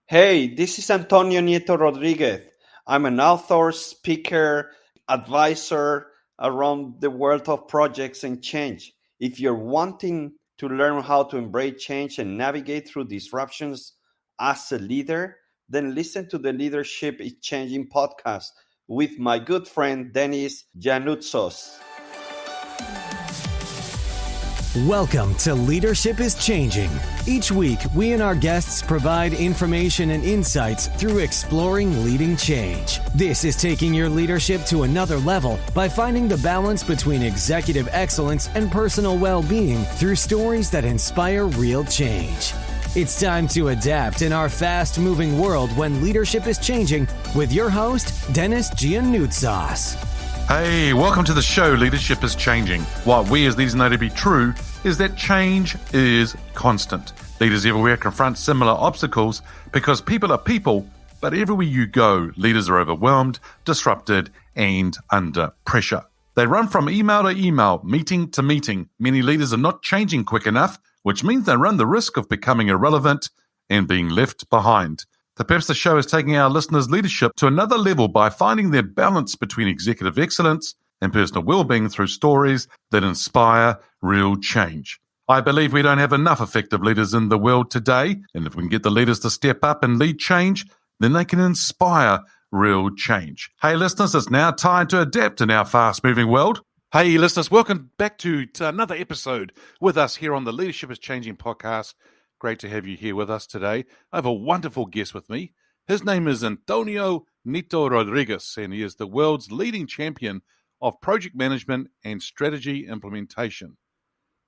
Hey, this is Antonio Nieto-Rodriguez. I'm an author, speaker, advisor around the world of projects and change. If you're wanting to learn how to embrace change and navigate through disruptions as a leader, then listen to the Leadership is Changing podcast with my good friend Dennis Janutsos. Welcome to Leadership is Changing. Each week, we and our guests provide information and insights through exploring leading change. This is taking your leadership to another level by finding the balance between executive excellence and personal well-being through stories that inspire real change. It's time to adapt in our fast-moving world when leadership is changing with your host, Dennis Giannoutsas. Hey, welcome to the show, Leadership is Changing. What we as leaders know to be true is that change is constant. Leaders everywhere confront similar obstacles because people are people, but everywhere you go, leaders are overwhelmed, disrupted, and under pressure. They run from email to email, meeting to meeting. Many leaders are not changing quick enough, which means they run the risk of becoming irrelevant and being left behind. Perhaps the show is taking our listeners' leadership to another level by finding their balance between executive excellence and personal well-being through stories that inspire real change. I believe we don't have enough effective leaders in the world today, and if we can get the leaders to step up and lead change, then they can inspire real change. Hey listeners, it's now time to adapt in our fast-moving world. Hey listeners, welcome back to another episode with us here on the Leadership is Changing podcast. Great to have you here with us today. I have a wonderful guest with me. His name is Antonio Nieto-Rodriguez, and he is the world's leading champion of project management and strategy implementation.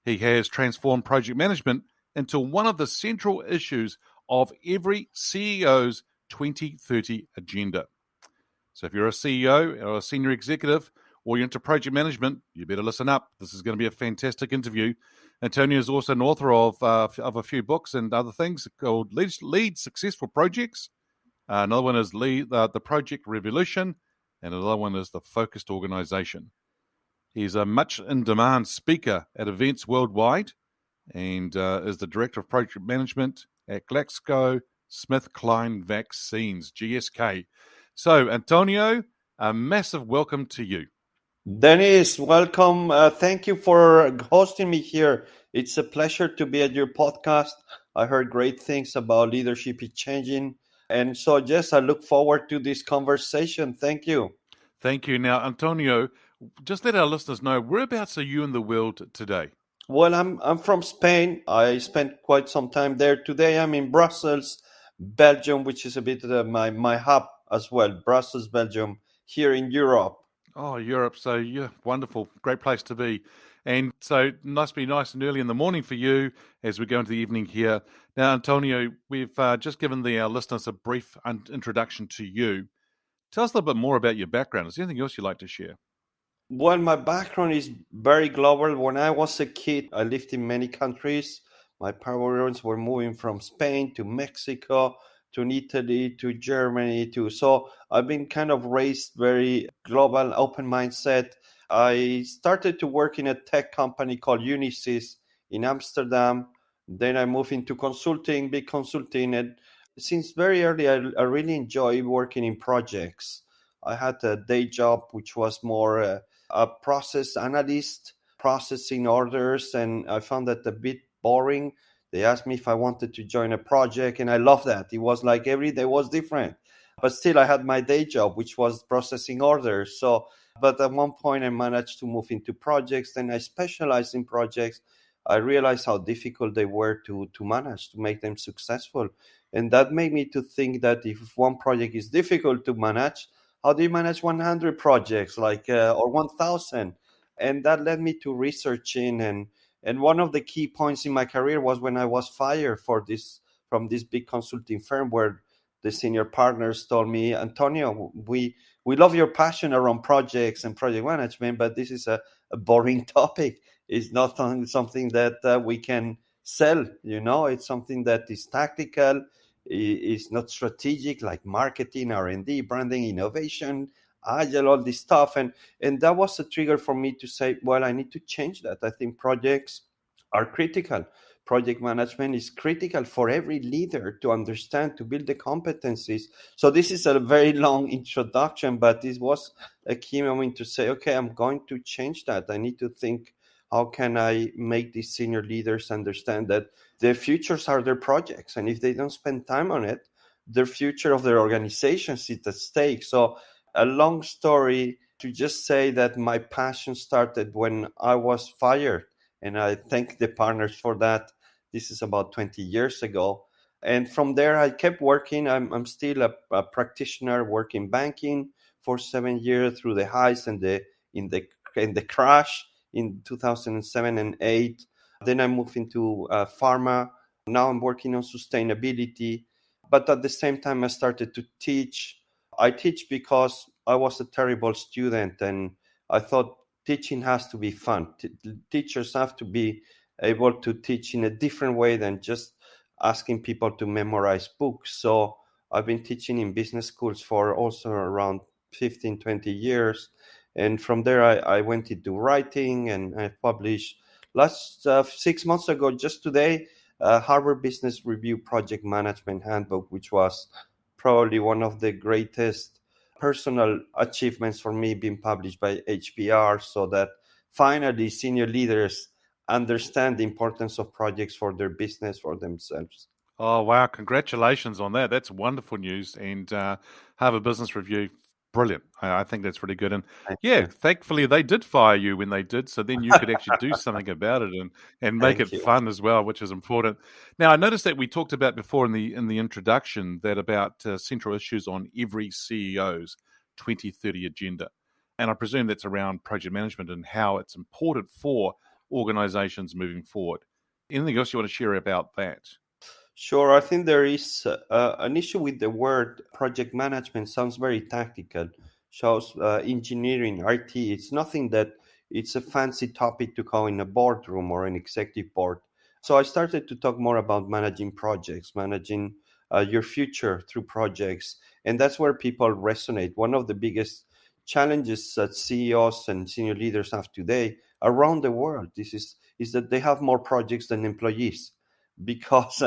He has transformed project management into one of the central issues of every CEO's 2030 agenda. So if you're a CEO or a senior executive or you're into project management, you better listen up. This is going to be a fantastic interview. Antonio is also an author of a few books and other things called Lead Successful Projects. Another one is The Project Revolution, and another one is The Focused Organization. He's a much in-demand speaker at events worldwide and is the Director of Project Management at GlaxoSmithKline Vaccines, GSK. So, Antonio, a massive welcome to you. Dennis, welcome. Thank you for hosting me here. It's a pleasure to be at your podcast. I heard great things about Leadership is Changing. And so, yes, I look forward to this conversation. Thank you. Thank you. Now, Antonio, just let our listeners know, whereabouts are you in the world today? Well, I'm from Spain. I spent quite some time there. Today I'm in Brussels, Belgium, which is a bit my hub as well. Brussels, Belgium, here in Europe. Oh, Europe. So, yeah, wonderful. Great place to be. And so it must be nice and early in the morning for you as we go into the evening here. Now, Antonio, we've just given our listeners a brief introduction to you. Tell us a little bit more about your background. Is there anything else you'd like to share? Well, my background is very global. When I was a kid, I lived in many countries. My parents were moving from Spain to Mexico, to Italy, to Germany, so I've been kind of raised very global, open mindset. I started to work in a tech company called Unisys in Amsterdam. Then I moved into consulting, big consulting. And since very early, I really enjoy working in projects. I had a day job, which was more a process analyst, processing orders, and I found that a bit boring. They asked me if I wanted to join a project, and I love that. It was like every day was different. But still, I had my day job, which was processing orders. But at one point, I managed to move into projects, and I specialized in projects. I realized how difficult they were to manage, to make them successful. And that made me to think that if one project is difficult to manage, how do you manage 100 projects or 1,000? And that led me to researching. And one of the key points in my career was when I was fired from this big consulting firm where the senior partners told me, Antonio, we love your passion around projects and project management, but this is a boring topic. It's not something that we can sell. It's something that is tactical. It's not strategic, like marketing, R&D, branding, innovation, agile, all this stuff. And that was a trigger for me to say, well, I need to change that. I think projects are critical. project management is critical for every leader to understand, to build the competencies. So this is a very long introduction, but this was a key moment to say, okay, I'm going to change that. I need to think, how can I make these senior leaders understand that their futures are their projects, and if they don't spend time on it, the future of their organizations is at stake. So a long story to just say that my passion started when I was fired, and I thank the partners for that. This is about 20 years ago. And from there, I kept working. I'm still a practitioner working banking for 7 years through the highs and the crash in 2007 and 8. Then I moved into pharma. Now I'm working on sustainability. But at the same time, I started to teach. I teach because I was a terrible student, and I thought teaching has to be fun. Teachers have to be able to teach in a different way than just asking people to memorize books. So I've been teaching in business schools for also around 15, 20 years. And from there, I went into writing, and I published last 6 months ago, just today, Harvard Business Review Project Management Handbook, which was probably one of the greatest personal achievements for me, being published by HBR, so that finally senior leaders understand the importance of projects for their business, for themselves. Oh, wow. Congratulations on that. That's wonderful news. And Harvard Business Review, brilliant. I think that's really good. And Thank yeah, you. thankfully they did fire you when they did. So then you could actually do something about it and make Thank it you. fun as well, which is important. Now, I noticed that we talked about before in the introduction that about central issues on every CEO's 2030 agenda. And I presume that's around project management and how it's important for organizations moving forward. Anything else you want to share about that? Sure, I think there is an issue with the word project management. Sounds very tactical, shows engineering, IT. It's nothing that it's a fancy topic to call in a boardroom or an executive board. So I started to talk more about managing projects, managing your future through projects. And that's where people resonate. One of the biggest challenges that CEOs and senior leaders have today around the world is that they have more projects than employees, because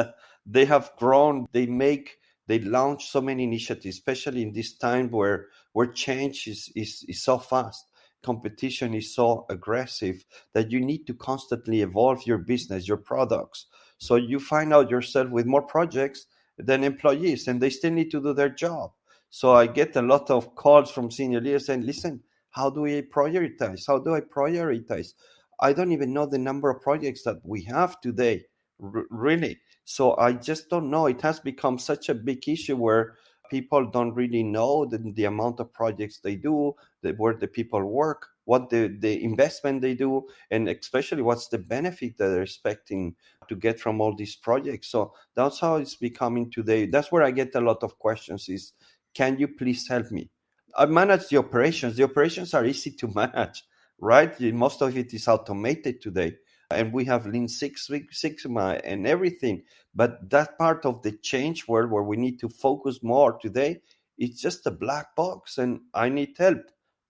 they have grown. They launch so many initiatives, especially in this time where change is so fast, competition is so aggressive, that you need to constantly evolve your business, your products. So you find out yourself with more projects than employees, and they still need to do their job. So I get a lot of calls from senior leaders saying, listen, how do I prioritize? How do I prioritize? I don't even know the number of projects that we have today, really. So I just don't know. It has become such a big issue where people don't really know the amount of projects they do, where the people work, what the investment they do, and especially what's the benefit that they're expecting to get from all these projects. So that's how it's becoming today. That's where I get a lot of questions is, can you please help me? I manage the operations. The operations are easy to manage, right? Most of it is automated today, and we have Lean Six Sigma and everything. But that part of the change world where we need to focus more today, it's just a black box, and I need help.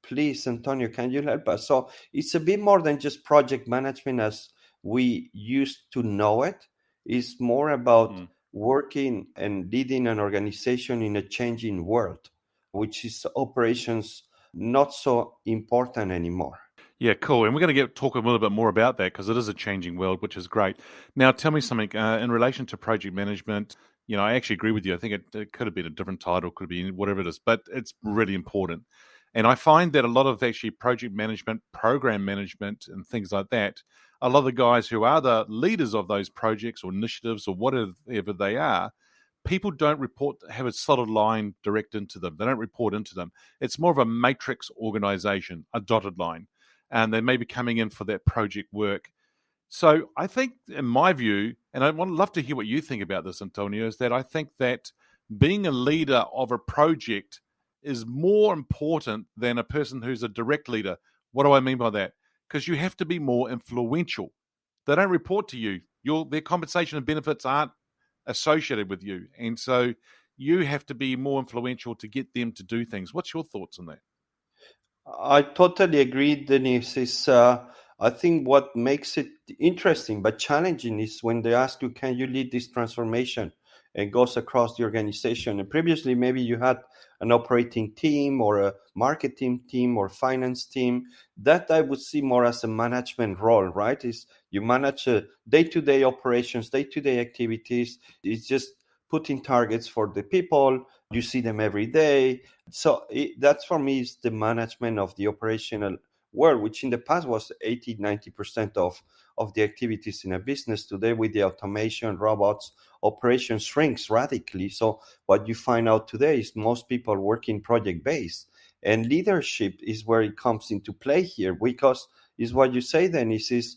Please, Antonio, can you help us? So it's a bit more than just project management as we used to know it. It's more about working and leading an organization in a changing world, which is operations not so important anymore. Yeah, cool. And we're going to talk a little bit more about that because it is a changing world, which is great. Now, tell me something in relation to project management. You know, I actually agree with you. I think it could have been a different title, could be whatever it is, but it's really important. And I find that a lot of actually project management, program management, and things like that, a lot of the guys who are the leaders of those projects or initiatives or whatever they are, people don't have a solid line direct into them. They don't report into them. It's more of a matrix organization, a dotted line. And they may be coming in for that project work. So I think, in my view, and I'd love to hear what you think about this, Antonio, is that I think that being a leader of a project is more important than a person who's a direct leader. What do I mean by that? Because you have to be more influential. They don't report to you. Their compensation and benefits aren't associated with you. And so you have to be more influential to get them to do things. What's your thoughts on that? I totally agree, Denise. I think what makes it interesting but challenging is when they ask you, can you lead this transformation? And goes across the organization. And previously, maybe you had an operating team or a marketing team or finance team. That I would see more as a management role, right? Is you manage day-to-day operations, day-to-day activities. It's just putting targets for the people. You see them every day. So that's for me is the management of the operational world, which in the past was 80, 90% of the activities in a business. Today, with the automation, robots, operation shrinks radically. So what you find out today is most people work in project based, and leadership is where it comes into play here, because is what you say then is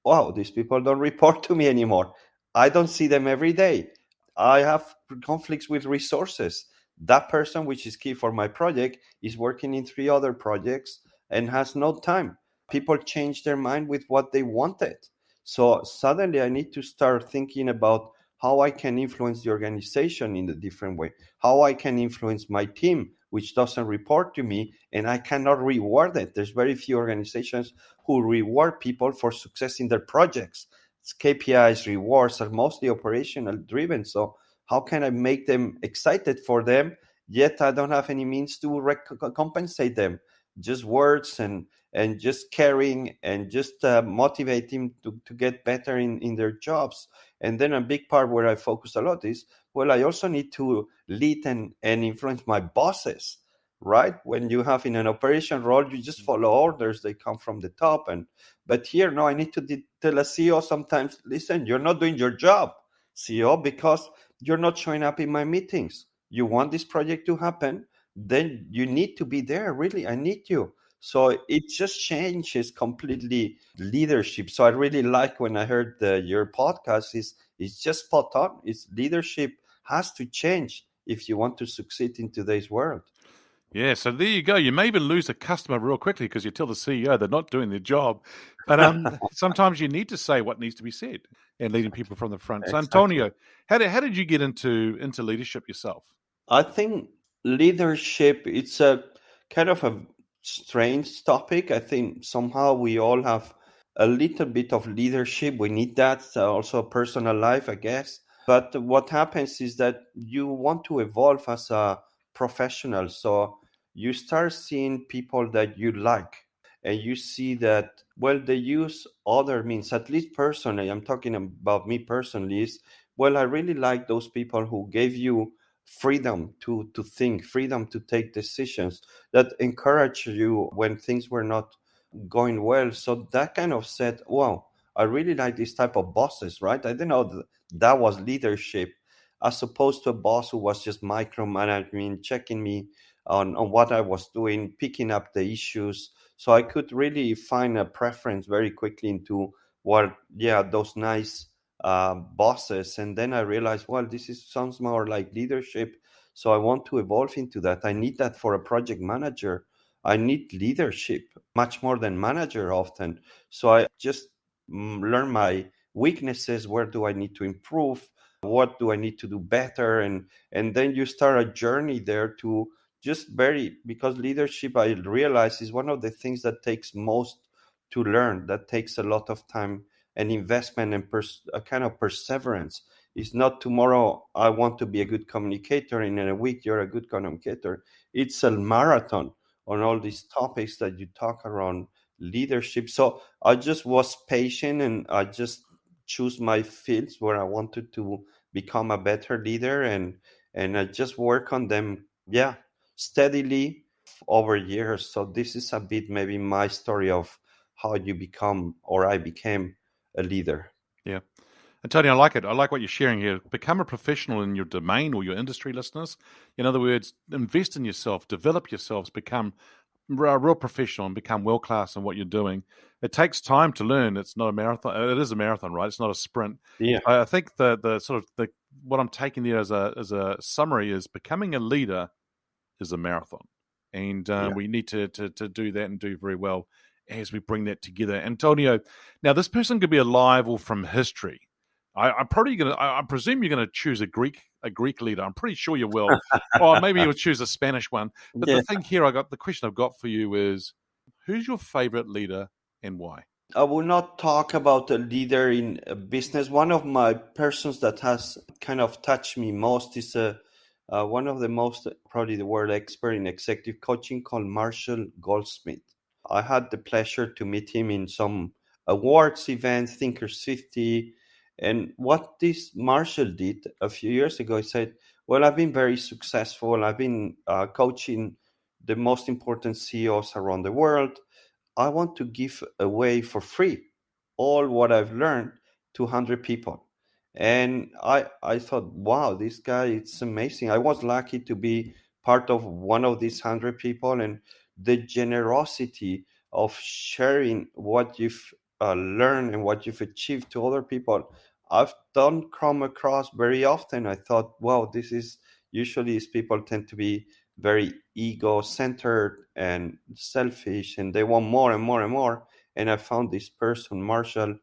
wow, these people don't report to me anymore. I don't see them every day. I have conflicts with resources. That person, which is key for my project, is working in 3 other projects and has no time. People change their mind with what they wanted. So suddenly I need to start thinking about how I can influence the organization in a different way, how I can influence my team, which doesn't report to me, and I cannot reward it. There's very few organizations who reward people for success in their projects. It's KPIs, rewards are mostly operational driven. So how can I make them excited for them, yet I don't have any means to compensate them? Just words and just caring and just motivating to get better in their jobs. And then a big part where I focus a lot is, well, I also need to lead and influence my bosses, right? When you have in an operation role, you just follow orders, they come from the top. But here, no, I need to tell a CEO sometimes, listen, you're not doing your job, CEO, because you're not showing up in my meetings. You want this project to happen, then you need to be there. Really, I need you. So it just changes completely leadership. So I really like when I heard your podcast is just spot on. It's leadership has to change if you want to succeed in today's world. Yeah, so there you go. You may even lose a customer real quickly because you tell the CEO they're not doing their job. But sometimes you need to say what needs to be said and leading people from the front. So Exactly. Antonio, how did you get into leadership yourself? I think leadership, it's a kind of a strange topic. I think somehow we all have a little bit of leadership. We need that. Also personal life, I guess. But what happens is that you want to evolve as a professional. So you start seeing people that you like, and you see that, well, they use other means, at least personally. I'm talking about me personally, is, well, I really like those people who gave you freedom to think, freedom to take decisions, that encourage you when things were not going well. So that kind of said, wow, I really like this type of bosses, right? I didn't know that was leadership, as opposed to a boss who was just micromanaging, checking me on what I was doing, picking up the issues. So I could really find a preference very quickly into what, yeah, those nice bosses. And then I realized, well, this is sounds more like leadership. So I want to evolve into that. I need that for a project manager. I need leadership much more than manager often. So I just learn my weaknesses. Where do I need to improve? What do I need to do better? And then you start a journey there to just because leadership, I realize, is one of the things that takes most to learn, that takes a lot of time and investment and a kind of perseverance. It's not tomorrow I want to be a good communicator and in a week you're a good communicator. It's a marathon on all these topics that you talk around leadership. So I just was patient and I just choose my fields where I wanted to become a better leader, and I just work on them, yeah, steadily over years. So this is a bit maybe my story of how you become, or I became, a leader. Yeah. And Tony, I like it. I like what you're sharing here. Become a professional in your domain or your industry, listeners. In other words, invest in yourself, develop yourselves, become a real professional and become world-class in what you're doing. It takes time to learn. It's not a marathon. It is a marathon, right? It's not a sprint. Yeah. I think the sort of what I'm taking there as a summary is becoming a leader is a marathon. And Yeah. we need to do that and do very well as we bring that together. Antonio, now this person could be alive or from history. I'm probably going to. I presume you're going to choose a Greek leader. I'm pretty sure you will, or maybe you'll choose a Spanish one. But Yeah. the thing here, the question I've got for you is, who's your favorite leader and why? I will not talk about a leader in business. One of my persons that has kind of touched me most is one of the most, probably the world expert in executive coaching, called Marshall Goldsmith. I had the pleasure to meet him in some awards event, Thinkers 50. And what this Marshall did a few years ago, he said, well, I've been very successful. I've been coaching the most important CEOs around the world. I want to give away for free all what I've learned to 100 people. And I thought, wow, this guy, it's amazing. I was lucky to be part of one of these 100 people, and the generosity of sharing what you've learned and what you've achieved to other people, I've done come across very often. I thought, wow, this is usually these people tend to be very ego-centered and selfish, and they want more and more and more. And I found this person, Marshall,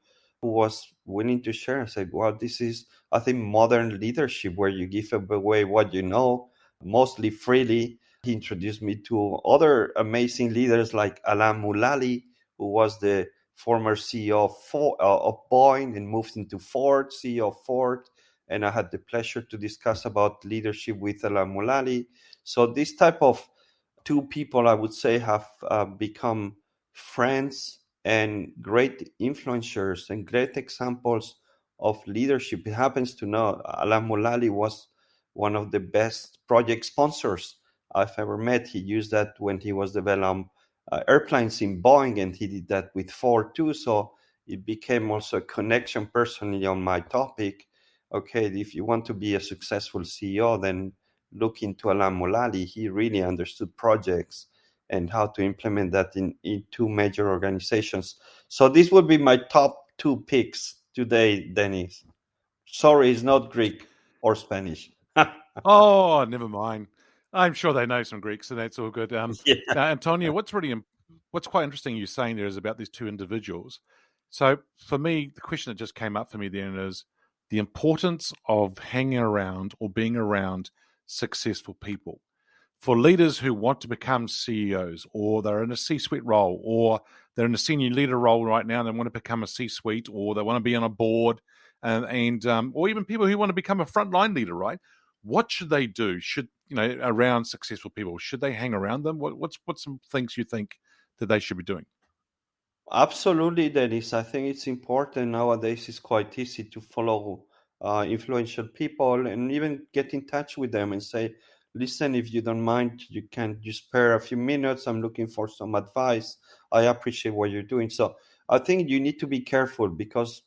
who was willing to share. I said, well, this is, I think, modern leadership, where you give away what you know, mostly freely. He introduced me to other amazing leaders like Alan Mulally, who was the former CEO of Boeing and moved into Ford, CEO of Ford. And I had the pleasure to discuss about leadership with Alan Mulally. So this type of two people, I would say, have become friends and great influencers and great examples of leadership. It happens to know Alan Mulally was one of the best project sponsors I've ever met. He used that when he was developing airplanes in Boeing, and he did that with Ford too. So it became also a connection personally on my topic. Okay, if you want to be a successful CEO, then look into Alan Mulally. He really understood projects and how to implement that in two major organizations. So this would be my top two picks today, Dennis. Sorry, it's not Greek or Spanish. Oh, never mind. I'm sure they know some Greek, so that's all good. Yeah. Now, Antonio, what's quite interesting you're saying there is about these two individuals. So for me, the question that just came up for me then is the importance of hanging around or being around successful people. For leaders who want to become CEOs, or they're in a C-suite role, or they're in a senior leader role right now and they want to become a C-suite, or they want to be on a board, or even people who want to become a frontline leader, right? What should they do? Should around successful people? Should they hang around them? What's some things you think that they should be doing? Absolutely, Dennis. I think it's important nowadays. It's quite easy to follow influential people and even get in touch with them and say, listen, if you don't mind, you spare a few minutes. I'm looking for some advice. I appreciate what you're doing. So I think you need to be careful, because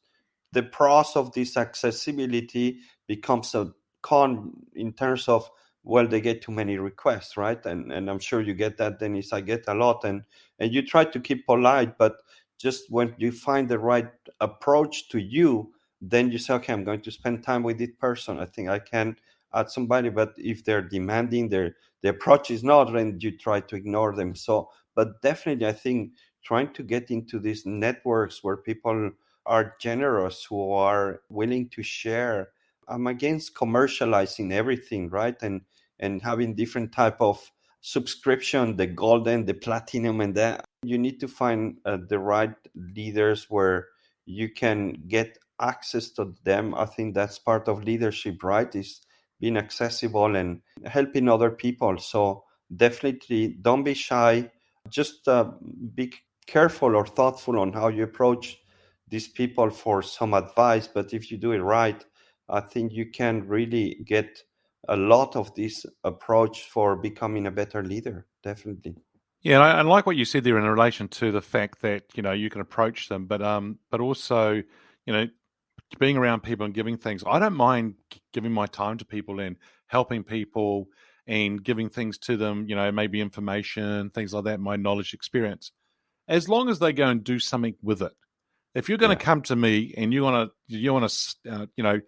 the pros of this accessibility becomes a con in terms of, well, they get too many requests, right? And I'm sure you get that, Dennis. I get a lot, and you try to keep polite, but just when you find the right approach to you, then you say, okay, I'm going to spend time with this person. I think I can add somebody. But if they're demanding, the approach is not, then you try to ignore them. So, but definitely, I think trying to get into these networks where people are generous, who are willing to share. I'm against commercializing everything, right? And having different type of subscription, the golden, the platinum, and that. You need to find the right leaders where you can get access to them. I think that's part of leadership, right? Is being accessible and helping other people. So definitely don't be shy. Just be careful or thoughtful on how you approach these people for some advice. But if you do it right, I think you can really get a lot of this approach for becoming a better leader. Definitely. Yeah, and I like what you said there in relation to the fact that you can approach them, but also being around people and giving things. I don't mind giving my time to people and helping people and giving things to them. Maybe information, things like that, my knowledge, experience, as long as they go and do something with it. If you're going Yeah. to come to me and you want to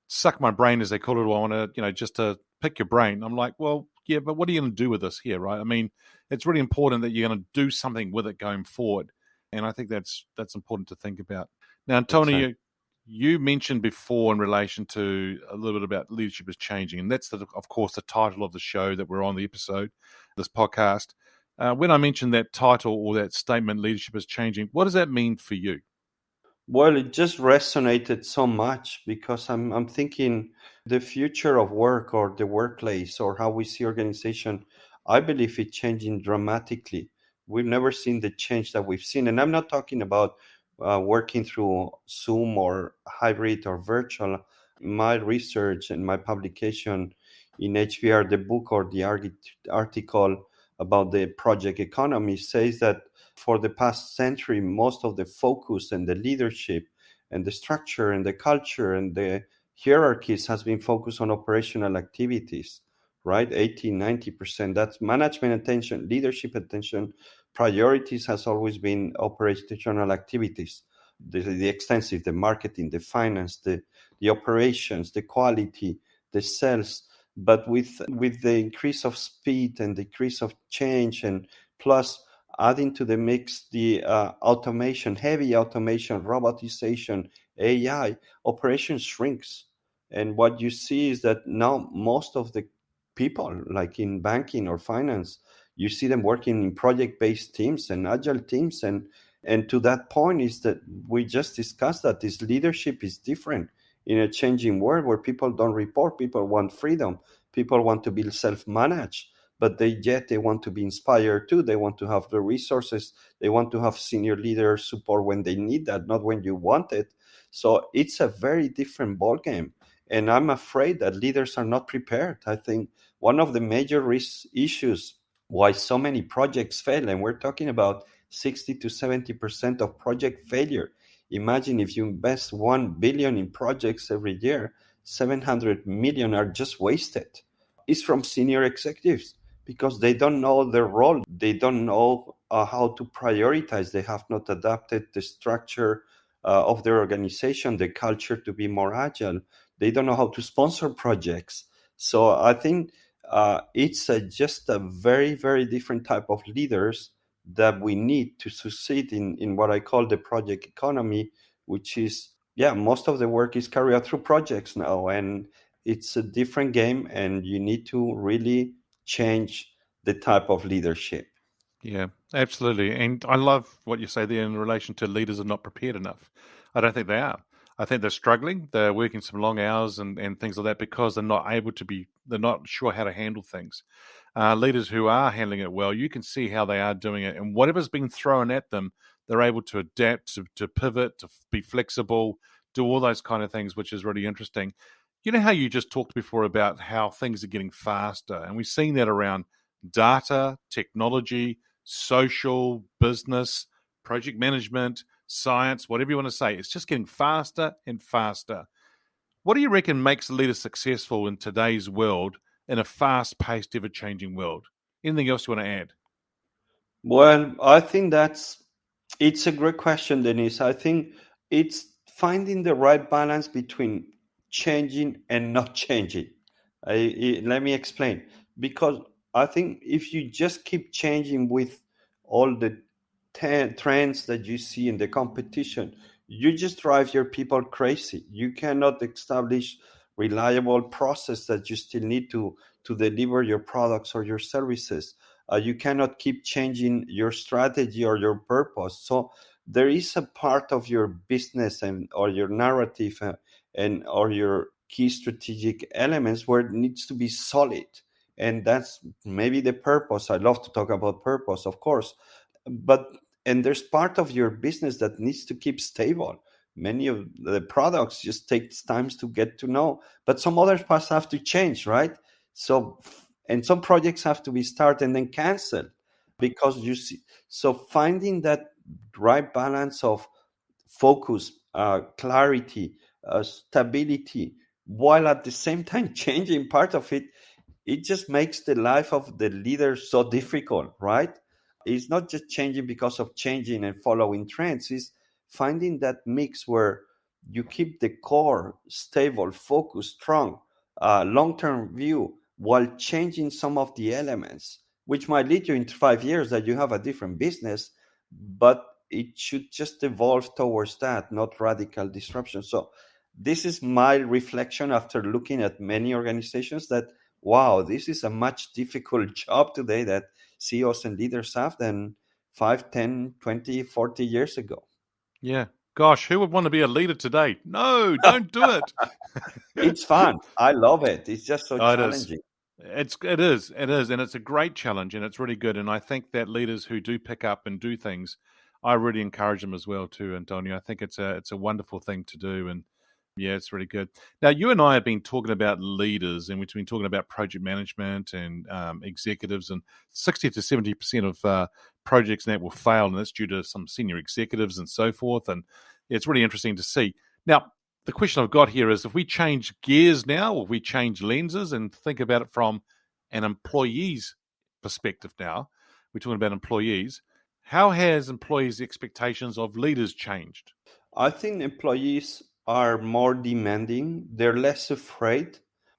suck my brain, as they call it, or I want to just to pick your brain, I'm like, well, yeah, but what are you going to do with this here, right? I mean, it's really important that you're going to do something with it going forward, and I think that's important to think about. Now, Exactly. Tony, you mentioned before in relation to a little bit about leadership is changing, and that's of course the title of the show that we're on, the episode, this podcast. When I mentioned that title or that statement, leadership is changing, what does that mean for you? Well, it just resonated so much because I'm thinking the future of work or the workplace or how we see organization. I believe it's changing dramatically. We've never seen the change that we've seen, and I'm not talking about working through Zoom or hybrid or virtual. My research and my publication in HBR, the book or the article about the project economy, says that for the past century, most of the focus and the leadership and the structure and the culture and the hierarchies has been focused on operational activities, right? 80, 90%. That's management attention, leadership attention. Priorities has always been operational activities, the extensive, the marketing, the finance, the operations, the quality, the sales. But with the increase of speed and decrease of change, and plus adding to the mix the automation, heavy automation, robotization, AI, operation shrinks. And what you see is that now most of the people, like in banking or finance, you see them working in project-based teams and agile teams. And to that point is that we just discussed that this leadership is different in a changing world where people don't report, people want freedom, people want to be self-managed, but they want to be inspired too. They want to have the resources. They want to have senior leader support when they need that, not when you want it. So it's a very different ballgame. And I'm afraid that leaders are not prepared. I think one of the major issues why so many projects fail, and we're talking about 60 to 70% of project failure. Imagine if you invest 1 billion in projects every year, 700 million are just wasted. It's from senior executives because they don't know their role. They don't know how to prioritize. They have not adapted the structure of their organization, the culture to be more agile. They don't know how to sponsor projects. So I think it's just a very, very different type of leaders that we need to succeed in what I call the project economy, which is, yeah, most of the work is carried out through projects now. And it's a different game, and you need to really change the type of leadership. Yeah, absolutely. And I love what you say there in relation to leaders are not prepared enough. I don't think they are. I think they're struggling. They're working some long hours and things like that because they're not sure how to handle things. Leaders who are handling it well, you can see how they are doing it. And whatever's being thrown at them, they're able to adapt, to pivot, to be flexible, do all those kind of things, which is really interesting. You know how you just talked before about how things are getting faster, and we've seen that around data, technology, social, business, project management, science, whatever you want to say. It's just getting faster and faster. What do you reckon makes a leader successful in today's world, in a fast-paced, ever-changing world? Anything else you want to add? Well, I think it's a great question, Denise. I think it's finding the right balance between changing and not changing. Let me explain. Because I think if you just keep changing with all the trends that you see in the competition, you just drive your people crazy. You cannot establish reliable process that you still need to deliver your products or your services. You cannot keep changing your strategy or your purpose. So there is a part of your business and or your narrative and or your key strategic elements where it needs to be solid. And that's maybe the purpose. I love to talk about purpose, of course, but and there's part of your business that needs to keep stable. Many of the products just takes times to get to know, but some other parts have to change, right? So and some projects have to be started and then canceled because you see. So finding that right balance of focus, clarity, stability, while at the same time changing part of it, it just makes the life of the leader so difficult, right? It's not just changing because of changing and following trends. It's finding that mix where you keep the core stable, focused, strong, long-term view while changing some of the elements, which might lead you in 5 years that you have a different business, but it should just evolve towards that, not radical disruption. So this is my reflection after looking at many organizations that wow, this is a much difficult job today that CEOs and leaders have than 5, 10, 20, 40 years ago. Yeah. Gosh, who would want to be a leader today? No, don't do it. It's fun. I love it. It's just so Oh, it is. challenging. It is, and it's a great challenge, and it's really good. And I think that leaders who do pick up and do things, I really encourage them as well too, Antonio. I think it's a wonderful thing to do, and yeah, it's really good. Now, you and I have been talking about leaders, and we've been talking about project management and executives, and 60 to 70% of projects that will fail, and that's due to some senior executives and so forth. And it's really interesting to see. Now, the question I've got here is, if we change gears now, or if we change lenses and think about it from an employee's perspective now, we're talking about employees, how has employees' expectations of leaders changed? I think employees are more demanding. They're less afraid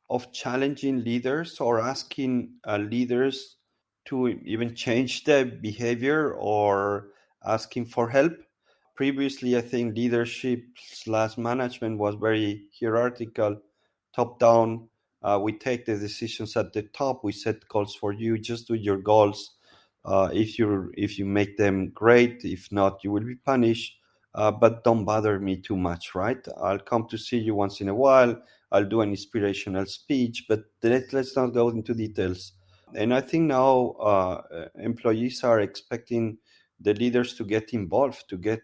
of challenging leaders or asking leaders to even change their behavior or asking for help. Previously, I think leadership/management was very hierarchical, top down. We take the decisions at the top. We set goals for you. Just do your goals. If you make them, great. If not, you will be punished. But don't bother me too much, right? I'll come to see you once in a while. I'll do an inspirational speech, but let's not go into details. And I think now employees are expecting the leaders to get involved, to get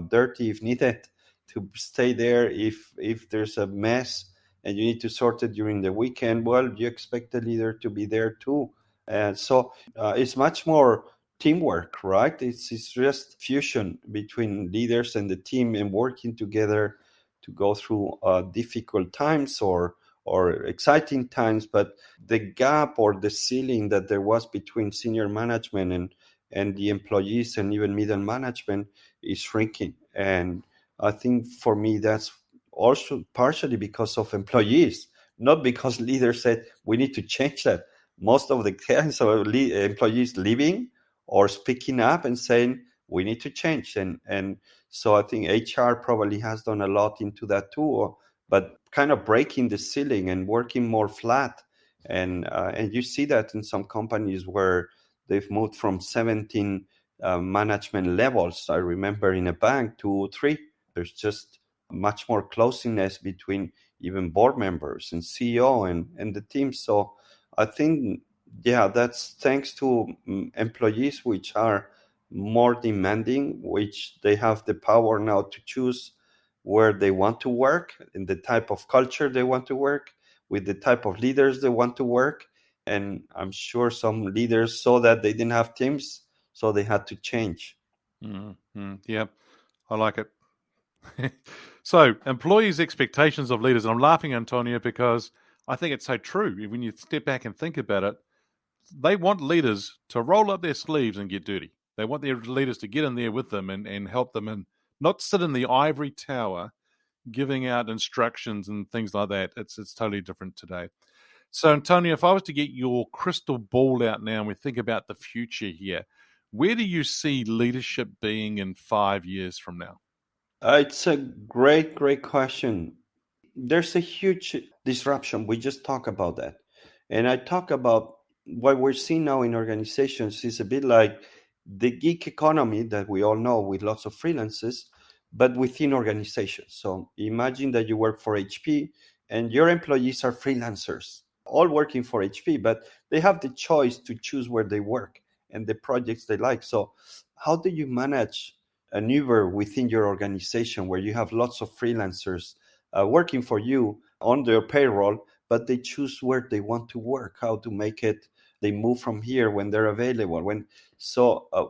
dirty if needed, to stay there if there's a mess and you need to sort it during the weekend. Well, you expect the leader to be there too. And so it's much more teamwork, right? It's just fusion between leaders and the team and working together to go through difficult times or exciting times. But the gap or the ceiling that there was between senior management and the employees and even middle management is shrinking. And I think for me, that's also partially because of employees, not because leaders said we need to change that. Most of the cases of employees leaving or speaking up and saying we need to change. And so I think HR probably has done a lot into that too, but kind of breaking the ceiling and working more flat. And you see that in some companies where they've moved from 17 management levels. I remember in a bank 2 or 3. There's just much more closeness between even board members and CEO and the team. So I think, yeah, that's thanks to employees which are more demanding, which they have the power now to choose where they want to work, in the type of culture they want to work, with the type of leaders they want to work. And I'm sure some leaders saw that they didn't have teams, so they had to change. Mm-hmm. Yeah, I like it. So, employees' expectations of leaders, and I'm laughing, Antonio, because I think it's so true. When you step back and think about it, they want leaders to roll up their sleeves and get dirty. They want their leaders to get in there with them and help them, and not sit in the ivory tower giving out instructions and things like that. It's totally different today. So, Antonio, if I was to get your crystal ball out now and we think about the future here, where do you see leadership being in 5 years from now? It's a great question. There's a huge disruption. We just talk about that. And I talk about what we're seeing now in organizations is a bit like the gig economy that we all know, with lots of freelancers, but within organizations. So imagine that you work for HP and your employees are freelancers, all working for HP, but they have the choice to choose where they work and the projects they like. So how do you manage an Uber within your organization where you have lots of freelancers working for you on their payroll, but they choose where they want to work, how to make it, they move from here when they're available.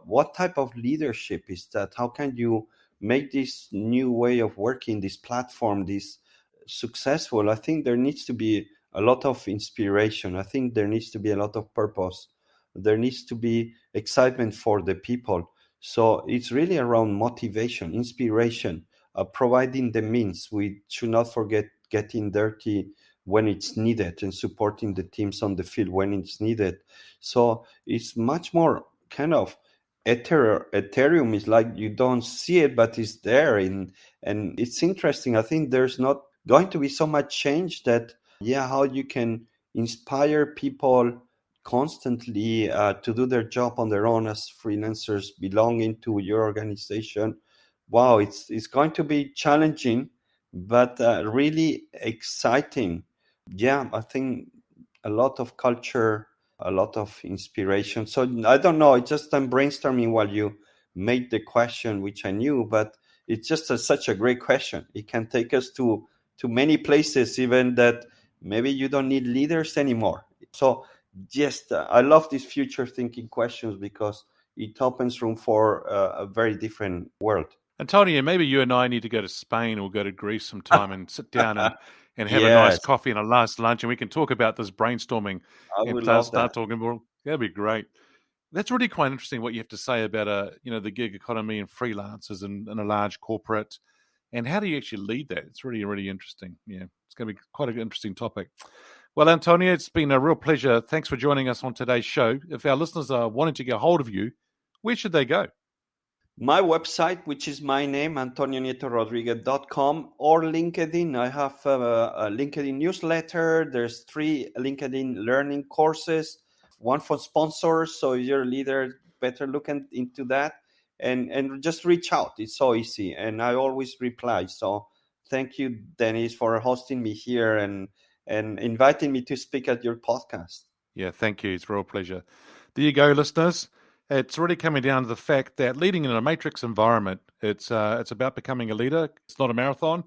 What type of leadership is that? How can you make this new way of working, this platform, this successful? I think there needs to be a lot of inspiration. I think there needs to be a lot of purpose. There needs to be excitement for the people. So it's really around motivation, inspiration, providing the means. We should not forget getting dirty when it's needed and supporting the teams on the field when it's needed. So it's much more kind of Ethereum is like you don't see it, but it's there. And it's interesting. I think there's not going to be so much change that, how you can inspire people constantly to do their job on their own as freelancers belonging to your organization. Wow, it's going to be challenging, but really exciting. Yeah, I think a lot of culture, a lot of inspiration. So I don't know, I'm brainstorming while you made the question, which I knew, but it's just such a great question. It can take us to many places, even that maybe you don't need leaders anymore. So yes, I love these future thinking questions because it opens room for a very different world. Antonio, maybe you and I need to go to Spain or go to Greece sometime and sit down and have a nice Yes, coffee and a nice lunch, and we can talk about this brainstorming I and would love start that. talking more. That'd be great. That's really quite interesting what you have to say about the gig economy and freelancers and a large corporate, and how do you actually lead that? It's really, really interesting. Yeah, it's going to be quite an interesting topic. Well, Antonio, it's been a real pleasure. Thanks for joining us on today's show. If our listeners are wanting to get hold of you, where should they go? My website, which is my name, antonio-rodriguez.com, or LinkedIn. I have a LinkedIn newsletter. There's 3 LinkedIn learning courses, one for sponsors. So if you're a leader, better look into that and just reach out. It's so easy. And I always reply. So thank you, Dennis, for hosting me here and inviting me to speak at your podcast. Yeah, thank you. It's a real pleasure. There you go, listeners. It's really coming down to the fact that leading in a matrix environment, it's about becoming a leader. It's not a marathon.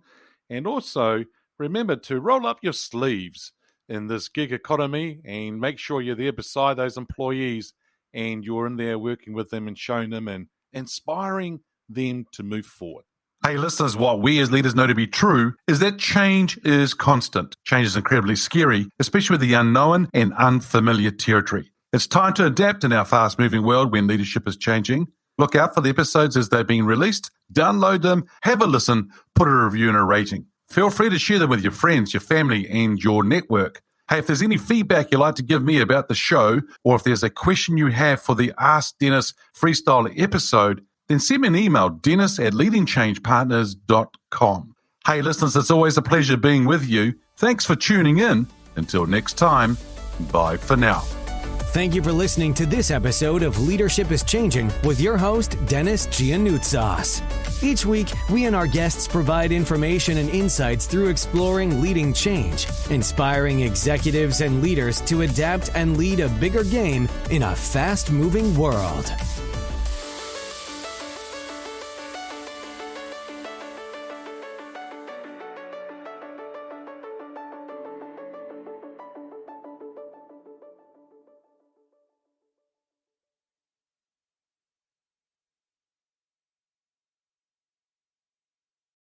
And also, remember to roll up your sleeves in this gig economy and make sure you're there beside those employees and you're in there working with them and showing them and inspiring them to move forward. Hey, listeners, what we as leaders know to be true is that change is constant. Change is incredibly scary, especially with the unknown and unfamiliar territory. It's time to adapt in our fast-moving world when leadership is changing. Look out for the episodes as they're being released. Download them, have a listen, put a review and a rating. Feel free to share them with your friends, your family, and your network. Hey, if there's any feedback you'd like to give me about the show, or if there's a question you have for the Ask Dennis Freestyle episode, then send me an email, dennis@leadingchangepartners.com. Hey, listeners, it's always a pleasure being with you. Thanks for tuning in. Until next time, bye for now. Thank you for listening to this episode of Leadership is Changing with your host, Dennis Giannoutsas. Each week, we and our guests provide information and insights through exploring leading change, inspiring executives and leaders to adapt and lead a bigger game in a fast-moving world.